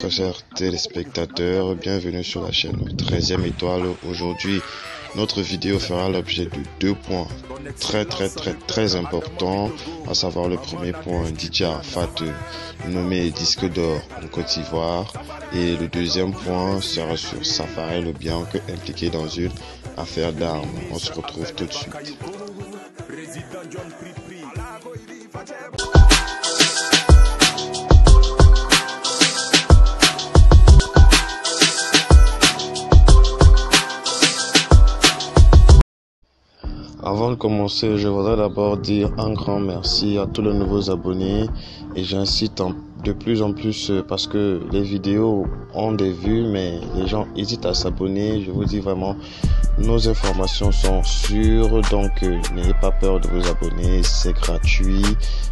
Chers téléspectateurs, bienvenue sur la chaîne 13e étoile. Aujourd'hui, notre vidéo fera l'objet de deux points très importants, à savoir le premier point, DJ Arafat nommé disque d'or en Côte d'Ivoire, et le deuxième point sera sur Safari Lobiang impliqué dans une affaire d'armes. On se retrouve tout de suite. Avant de commencer, je voudrais d'abord dire un grand merci à tous les nouveaux abonnés et j'incite de plus en plus parce que les vidéos ont des vues mais les gens hésitent à s'abonner. Je vous dis vraiment, nos informations sont sûres, donc n'ayez pas peur de vous abonner, c'est gratuit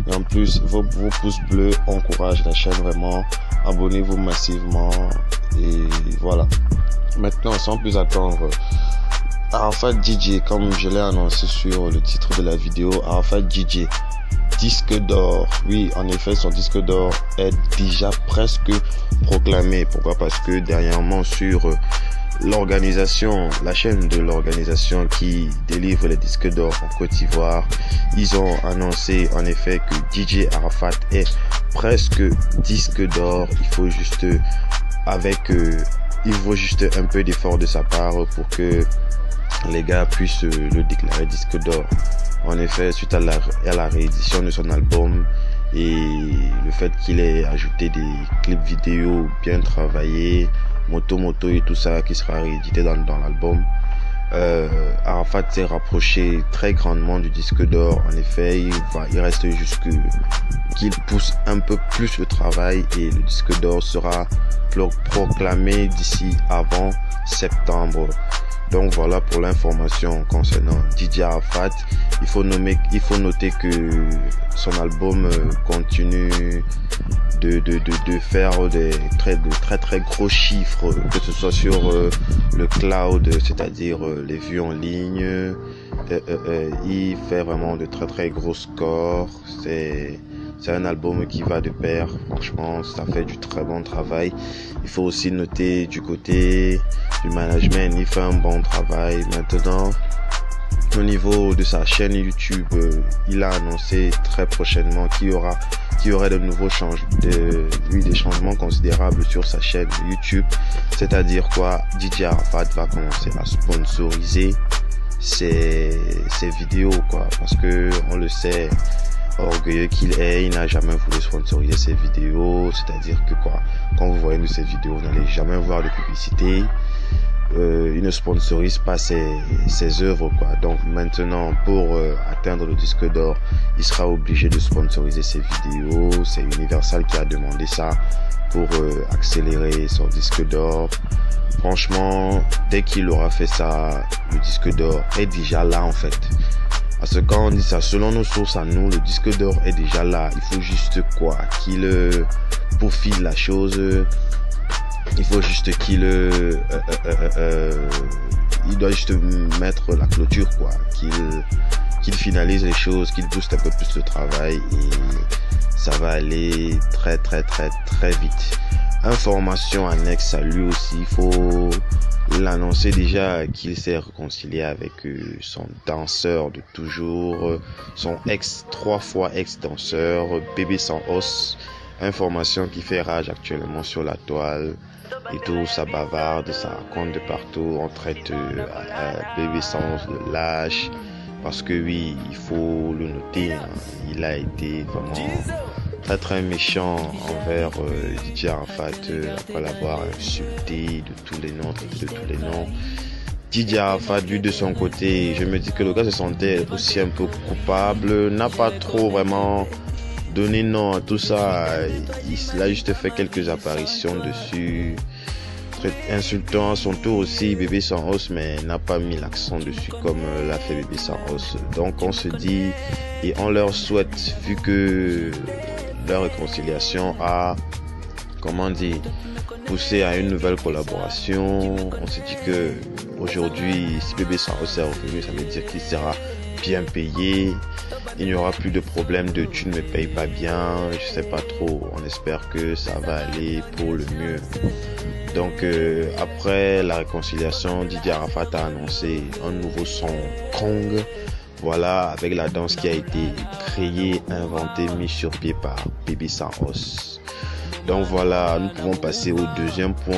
et en plus vos pouces bleus encouragent la chaîne vraiment. Abonnez-vous massivement et voilà. Maintenant, sans plus attendre, Arafat DJ, comme je l'ai annoncé sur le titre de la vidéo, Arafat DJ, disque d'or. Oui, en effet, son disque d'or est déjà presque proclamé. Pourquoi? Parce que dernièrement sur l'organisation, la chaîne de l'organisation qui délivre les disques d'or en Côte d'Ivoire, ils ont annoncé en effet que DJ Arafat est presque disque d'or. Il faut juste un peu d'effort de sa part pour que les gars puissent le déclarer disque d'or. En effet, suite à la réédition de son album et le fait qu'il ait ajouté des clips vidéo bien travaillés, moto et tout ça qui sera réédité dans l'album, Arafat s'est rapproché très grandement du disque d'or. En effet, il reste juste qu'il pousse un peu plus le travail et le disque d'or sera proclamé d'ici avant septembre. Donc voilà pour l'information concernant DJ Arafat. Il faut noter que son album continue de faire de très gros chiffres, que ce soit sur le cloud, c'est-à-dire les vues en ligne. Il fait vraiment de très gros scores. C'est un album qui va de pair, franchement, ça fait du très bon travail. Il faut aussi noter du côté du management, il fait un bon travail. Maintenant, au niveau de sa chaîne YouTube, il a annoncé très prochainement qu'il y aurait de nouveaux des changements considérables sur sa chaîne YouTube. C'est-à-dire quoi? DJ Arafat va commencer à sponsoriser ses vidéos, quoi, parce que on le sait, orgueilleux qu'il est, il n'a jamais voulu sponsoriser ses vidéos. C'est-à-dire que quand vous voyez ses vidéos, vous n'allez jamais voir de publicité. Il ne sponsorise pas ses œuvres, quoi. Donc maintenant, pour atteindre le disque d'or, il sera obligé de sponsoriser ses vidéos. C'est Universal qui a demandé ça pour accélérer son disque d'or. Franchement, dès qu'il aura fait ça, le disque d'or est déjà là en fait. Parce que quand on dit ça, selon nos sources à nous, le disque d'or est déjà là. Il faut juste qu'il peaufine la chose. Il faut juste il doit juste mettre la clôture, quoi. Qu'il finalise les choses, qu'il booste un peu plus le travail et ça va aller très vite. Information annexe à lui aussi, il faut l'annoncer déjà qu'il s'est réconcilié avec son danseur de toujours, son 3 fois ex-danseur, Bébé Sans Os. Information qui fait rage actuellement sur la toile et tout, ça bavarde, ça raconte de partout, on traite Bébé Sans Os de lâche, parce que oui, il faut le noter, hein, il a été vraiment très méchant envers DJ Arafat après l'avoir insulté de tous les noms. DJ Arafat, lui de son côté, je me dis que le gars se sentait aussi un peu coupable, n'a pas trop vraiment donné nom à tout ça. Il a juste fait quelques apparitions dessus, insultant à son tour aussi Bébé Sans Os, mais n'a pas mis l'accent dessus comme l'a fait Bébé Sans Os. Donc on se dit et on leur souhaite, vu que leur réconciliation a poussé à une nouvelle collaboration, on se dit que aujourd'hui, si Bébé Sans Os est revenu, ça veut dire qu'il sera bien payé. Il n'y aura plus de problème de tu ne me payes pas bien, je sais pas trop. On espère que ça va aller pour le mieux. Donc après la réconciliation, Didier Arafat a annoncé un nouveau son Kong. Voilà, avec la danse qui a été créée, inventée, mise sur pied par Bébé Saros. Donc voilà, nous pouvons passer au deuxième point.